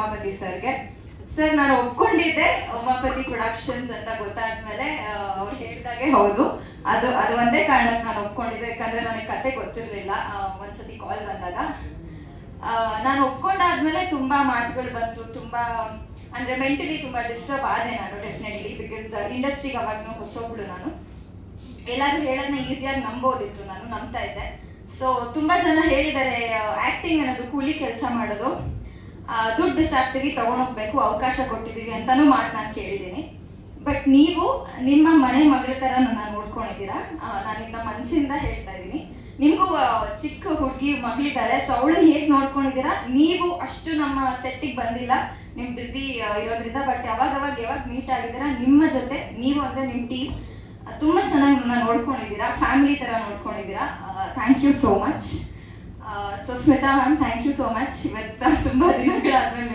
ಉಮಾಪತಿ ಸರ್ಗೆ. ಸರ್, ನಾನು ಒಪ್ಕೊಂಡಿದ್ದೆ ಉಮಾಪತಿ ಪ್ರೊಡಕ್ಷನ್ಸ್ ಅಂತ ಗೊತ್ತಾದ್ಮೇಲೆ ಅವ್ರು ಹೇಳಿದಾಗೆ ಹೌದು, ಅದು ಒಂದೇ ಕಾರಣಕ್ಕೆ ನಾನು ಒಪ್ಕೊಂಡಿದ್ದೆ. ಯಾಕಂದ್ರೆ ನನಗೆ ಕತೆ ಗೊತ್ತಿರಲಿಲ್ಲ. ಒಂದ್ಸತಿ ಕಾಲ್ ಬಂದಾಗ ನಾನು ಒಪ್ಕೊಂಡಾದ್ಮೇಲೆ ತುಂಬಾ ಮಾತುಗಳು ಬಂತು. ತುಂಬಾ ಅಂದ್ರೆ ಮೆಂಟಲಿ ತುಂಬಾ ಡಿಸ್ಟರ್ಬ್ ಆದೆ ನಾನು, ಡೆಫಿನೆಟ್ಲಿ. ಬಿಕಾಸ್ ಇಂಡಸ್ಟ್ರಿಗೆ ಅವಾಗ್ನೂ ಹೊಸೊಬ್ಳು ನಾನು. ಎಲ್ಲರೂ ಹೇಳೋದನ್ನ ಈಸಿಯಾಗಿ ನಂಬೋದಿತ್ತು, ನಾನು ನಂಬ್ತಾ ಇದ್ದೆ. ಸೊ ತುಂಬಾ ಜನ ಹೇಳಿದ್ದಾರೆ ಆಕ್ಟಿಂಗ್ ಅನ್ನೋದು ಕೂಲಿ ಕೆಲಸ ಮಾಡೋದು, ದುಡ್ಡು ಬಿಸಾಕ್ತೀವಿ, ತಗೊಂಡೋಗ್ಬೇಕು, ಅವಕಾಶ ಕೊಟ್ಟಿದ್ದೀವಿ ಅಂತಾನೂ ಮಾತು ನಾನು ಕೇಳಿದ್ದೀನಿ. ಬಟ್ ನೀವು ನಿಮ್ಮ ಮನೆ ಮಗಳ ಥರ ನನ್ನ ನೋಡ್ಕೊಂಡಿದ್ದೀರಾ. ನಾನಿಂದ ಮನಸ್ಸಿಂದ ಹೇಳ್ತಾ ಇದ್ದೀನಿ. ನಿಮಗೂ ಚಿಕ್ಕ ಹುಡುಗಿ ಮಗಳಿದ್ದಾಳೆ, ಸೊ ಅವಳನ್ನ ಹೇಗೆ ನೋಡ್ಕೊಂಡಿದ್ದೀರಾ, ನೀವು ಅಷ್ಟು ನಮ್ಮ ಸೆಟ್ಟಿಗೆ ಬಂದಿಲ್ಲ, ನೀವು ಬ್ಯುಸಿ ಇರೋದ್ರಿಂದ. ಬಟ್ ಯಾವಾಗ ಮೀಟ್ ಆಗಿದ್ದೀರಾ, ನಿಮ್ಮ ಜೊತೆ ನೀವು ಅಂದರೆ ನಿಮ್ಮ ಟೀಮ್ ತುಂಬ ಚೆನ್ನಾಗಿ ನನ್ನ ನೋಡ್ಕೊಂಡಿದ್ದೀರಾ, ಫ್ಯಾಮಿಲಿ ಥರ ನೋಡ್ಕೊಂಡಿದ್ದೀರಾ. Thank you so much. So Smita ma'am, thank you so much. ಇವತ್ತು ತುಂಬ ದಿನಗಳಾದ್ಮೇಲೆ